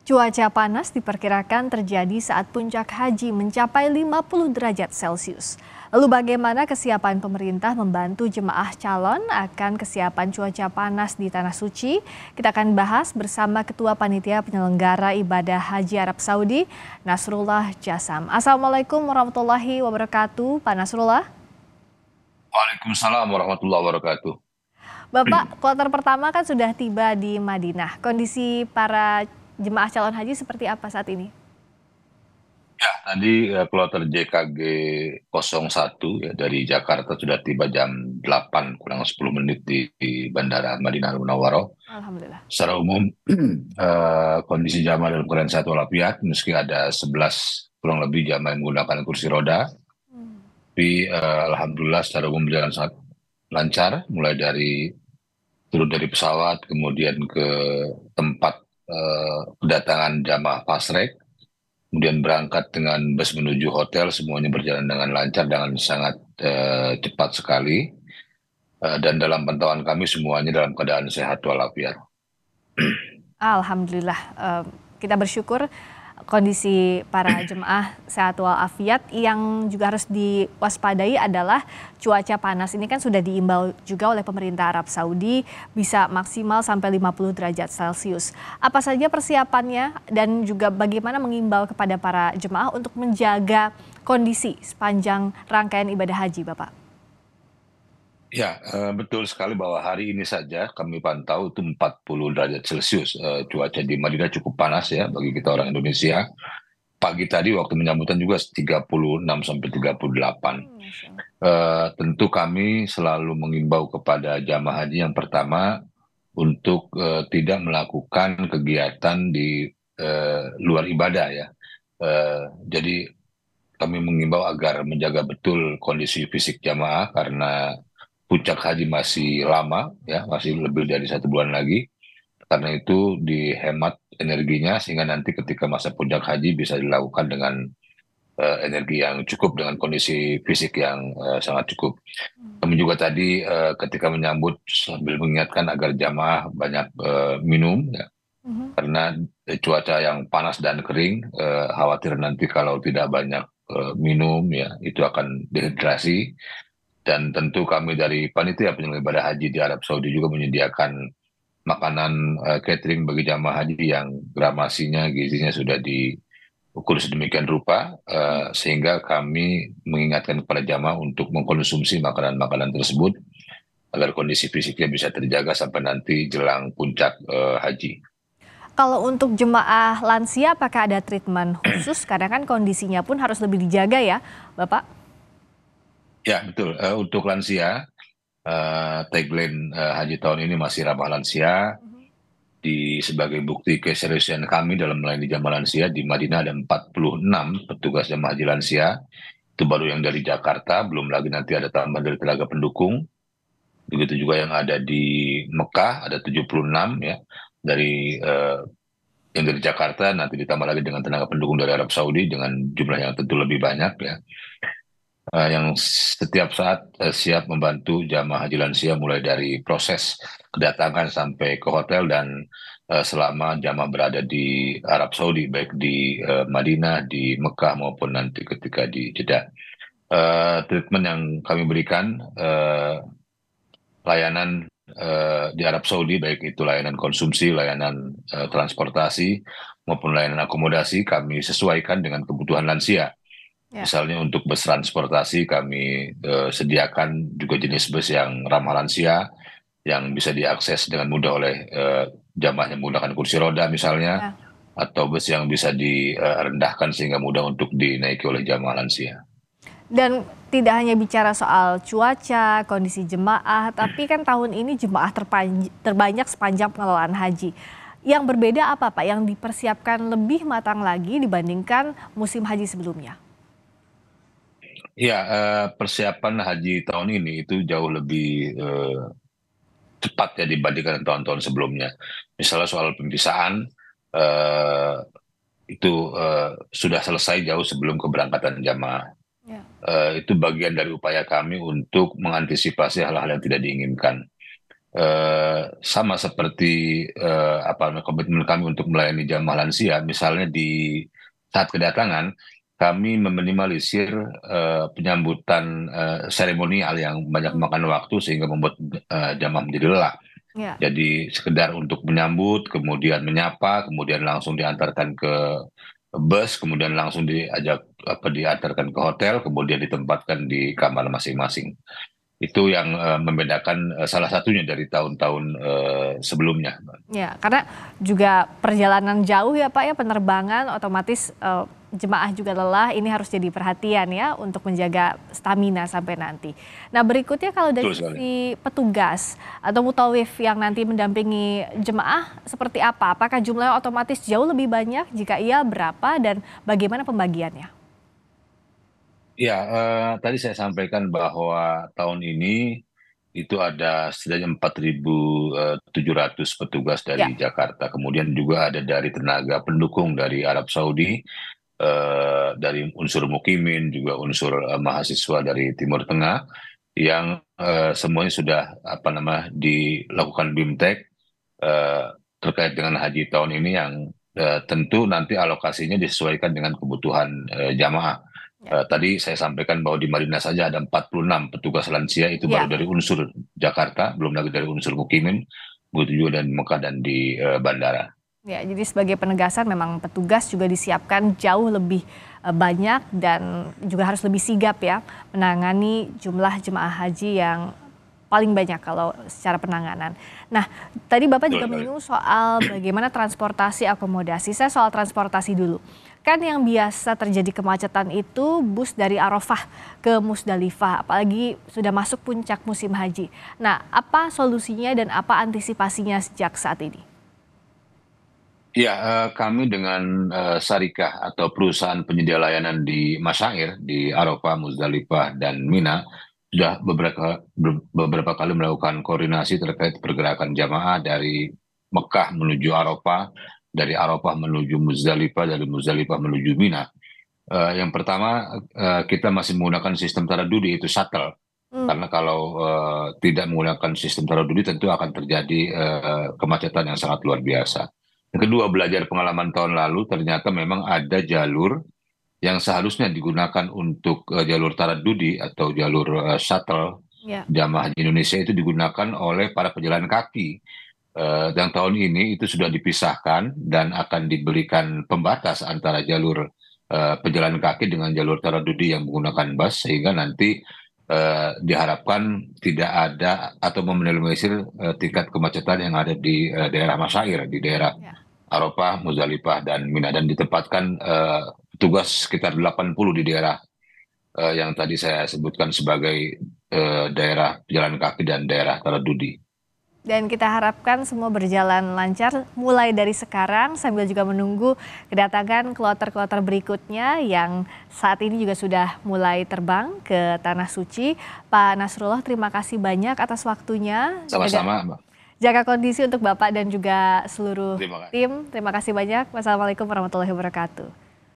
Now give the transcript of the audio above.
Cuaca panas diperkirakan terjadi saat puncak haji mencapai 50 derajat Celcius. Lalu bagaimana kesiapan pemerintah membantu jemaah calon akan kesiapan cuaca panas di Tanah Suci? Kita akan bahas bersama Ketua Panitia Penyelenggara Ibadah Haji Arab Saudi, Nasrullah Jasam. Assalamualaikum warahmatullahi wabarakatuh, Pak Nasrullah. Waalaikumsalam warahmatullahi wabarakatuh. Bapak, kloter pertama kan sudah tiba di Madinah. Kondisi para jemaah calon haji seperti apa saat ini? Ya, tadi kloter JKG 01 ya, dari Jakarta sudah tiba jam 8 kurang 10 menit di Bandara Madinah Al Munawwaroh. Alhamdulillah. Secara umum kondisi jamaah dalam keadaan sehat walafiat, meski ada 11 kurang lebih jamaah yang menggunakan kursi roda, tapi alhamdulillah secara umum berjalan sangat lancar, mulai dari turun dari pesawat, kemudian ke tempat kedatangan jamaah Pasrek, kemudian berangkat dengan bus menuju hotel, semuanya berjalan dengan lancar, dengan sangat cepat sekali. Dan dalam pantauan kami semuanya dalam keadaan sehat walafiat. Alhamdulillah, kita bersyukur kondisi para jemaah sehat walafiat. Yang juga harus diwaspadai adalah cuaca panas ini kan sudah diimbau juga oleh pemerintah Arab Saudi bisa maksimal sampai 50 derajat Celcius. Apa saja persiapannya dan juga bagaimana mengimbau kepada para jemaah untuk menjaga kondisi sepanjang rangkaian ibadah haji, Bapak? Ya, betul sekali bahwa hari ini saja kami pantau itu 40 derajat Celcius. Cuaca di Madinah cukup panas ya bagi kita orang Indonesia. Pagi tadi waktu menyambutan juga 36 sampai 38. Masya Allah. Tentu kami selalu mengimbau kepada jamaah haji yang pertama untuk tidak melakukan kegiatan di luar ibadah ya. Jadi kami mengimbau agar menjaga betul kondisi fisik jamaah karena puncak haji masih lama ya, masih lebih dari 1 bulan lagi. Karena itu dihemat energinya sehingga nanti ketika masa puncak haji bisa dilakukan dengan energi yang cukup, dengan kondisi fisik yang sangat cukup. Kami juga tadi ketika menyambut sambil mengingatkan agar jamaah banyak minum ya, Mhm. karena cuaca yang panas dan kering, khawatir nanti kalau tidak banyak minum ya itu akan dehidrasi. Dan tentu kami dari panitia penyelenggara ibadah haji di Arab Saudi juga menyediakan makanan catering bagi jamaah haji yang gramasinya, gizinya sudah diukur sedemikian rupa, sehingga kami mengingatkan kepada jamaah untuk mengkonsumsi makanan-makanan tersebut agar kondisi fisiknya bisa terjaga sampai nanti jelang puncak haji. Kalau untuk jemaah lansia, apakah ada treatment khusus? Karena kan kondisinya pun harus lebih dijaga ya, Bapak. Ya, betul. Untuk lansia, tagline haji tahun ini masih ramah lansia. Sebagai bukti keseriusan kami dalam melayani jamaah lansia, di Madinah ada 46 petugas jamaah haji lansia. Itu baru yang dari Jakarta, belum lagi nanti ada tambahan dari tenaga pendukung. Begitu juga yang ada di Mekah, ada 76 ya. Yang dari Jakarta, nanti ditambah lagi dengan tenaga pendukung dari Arab Saudi, dengan jumlah yang tentu lebih banyak ya. Yang setiap saat siap membantu jamaah haji lansia mulai dari proses kedatangan sampai ke hotel dan selama jamaah berada di Arab Saudi, baik di Madinah, di Mekah maupun nanti ketika di Jeddah. Treatment yang kami berikan, layanan di Arab Saudi, baik itu layanan konsumsi, layanan transportasi maupun layanan akomodasi, kami sesuaikan dengan kebutuhan lansia. Ya. Misalnya untuk bus transportasi kami sediakan juga jenis bus yang ramah lansia, yang bisa diakses dengan mudah oleh jamaah yang menggunakan kursi roda misalnya, Ya. atau bus yang bisa direndahkan sehingga mudah untuk dinaiki oleh jamaah lansia. Dan tidak hanya bicara soal cuaca, kondisi jemaah, tapi kan tahun ini jemaah terbanyak sepanjang pengelolaan haji. Yang berbeda apa, Pak? Yang dipersiapkan lebih matang lagi dibandingkan musim haji sebelumnya? Ya, persiapan haji tahun ini itu jauh lebih cepat ya dibandingkan tahun-tahun sebelumnya. Misalnya soal pemvisaan, eh, itu sudah selesai jauh sebelum keberangkatan jamaah. Ya. Itu bagian dari upaya kami untuk mengantisipasi hal-hal yang tidak diinginkan. sama seperti komitmen kami untuk melayani jamaah lansia, misalnya di saat kedatangan kami meminimalisir penyambutan seremonial yang banyak Hmm, makan waktu sehingga membuat jamaah menjadi lelah. ya, Jadi sekedar untuk menyambut, kemudian menyapa, kemudian langsung diantarkan ke bus, kemudian langsung diantarkan ke hotel, kemudian ditempatkan di kamar masing-masing. Itu yang membedakan salah satunya dari tahun-tahun sebelumnya. ya, karena juga perjalanan jauh ya Pak ya, penerbangan otomatis jemaah juga lelah, ini harus jadi perhatian ya untuk menjaga stamina sampai nanti. Nah berikutnya kalau dari Betul sekali. sisi petugas atau mutawif yang nanti mendampingi jemaah seperti apa? Apakah jumlahnya otomatis jauh lebih banyak? Jika iya berapa dan bagaimana pembagiannya? Ya, tadi saya sampaikan bahwa tahun ini itu ada setidaknya 4.700 petugas Ya, dari Jakarta. Kemudian juga ada dari tenaga pendukung dari Arab Saudi, dari unsur Mukimin, juga unsur mahasiswa dari Timur Tengah, yang semuanya sudah dilakukan BIMTEK eh, terkait dengan haji tahun ini yang tentu nanti alokasinya disesuaikan dengan kebutuhan jamaah. ya, Tadi saya sampaikan bahwa di Madinah saja ada 46 petugas lansia, itu baru ya. dari unsur Jakarta, belum lagi dari unsur Mukimin, begitu juga dan Mekah dan di bandara. Ya, jadi sebagai penegasan memang petugas juga disiapkan jauh lebih banyak dan juga harus lebih sigap ya menangani jumlah jemaah haji yang paling banyak kalau secara penanganan. Nah, tadi Bapak Betul juga sekali. menyinggung soal bagaimana transportasi akomodasi. Saya soal transportasi dulu. Kan yang biasa terjadi kemacetan itu bus dari Arafah ke Musdalifah, apalagi sudah masuk puncak musim haji. Nah, apa solusinya dan apa antisipasinya sejak saat ini? Ya, kami dengan Syarikah atau perusahaan penyedia layanan di Masyair, di Arafah, Muzdalifah, dan Mina, sudah beberapa kali melakukan koordinasi terkait pergerakan jamaah dari Mekah menuju Arafah, dari Arafah menuju Muzdalifah, dari Muzdalifah menuju Mina. Yang pertama, kita masih menggunakan sistem taradudi, itu shuttle. Hmm, Karena kalau tidak menggunakan sistem taradudi tentu akan terjadi kemacetan yang sangat luar biasa. Yang kedua, belajar pengalaman tahun lalu, ternyata memang ada jalur yang seharusnya digunakan untuk jalur taradudi atau jalur shuttle ya. jamaah haji Indonesia itu digunakan oleh para pejalan kaki. Dan tahun ini itu sudah dipisahkan dan akan diberikan pembatas antara jalur pejalan kaki dengan jalur taradudi yang menggunakan bus, sehingga nanti diharapkan tidak ada atau meminimalisir tingkat kemacetan yang ada di daerah Masyair, di daerah Ya. Arafah, Muzdalifah, dan Mina, dan ditempatkan petugas sekitar 80 di daerah yang tadi saya sebutkan sebagai daerah pejalan kaki dan daerah taradudi. Dan kita harapkan semua berjalan lancar mulai dari sekarang sambil juga menunggu kedatangan kloter-kloter berikutnya yang saat ini juga sudah mulai terbang ke Tanah Suci. Pak Nasrullah, terima kasih banyak atas waktunya. Sama-sama, Mbak. Jaga kondisi untuk Bapak dan juga seluruh Terima kasih. tim. Terima kasih banyak. Wassalamualaikum warahmatullahi wabarakatuh.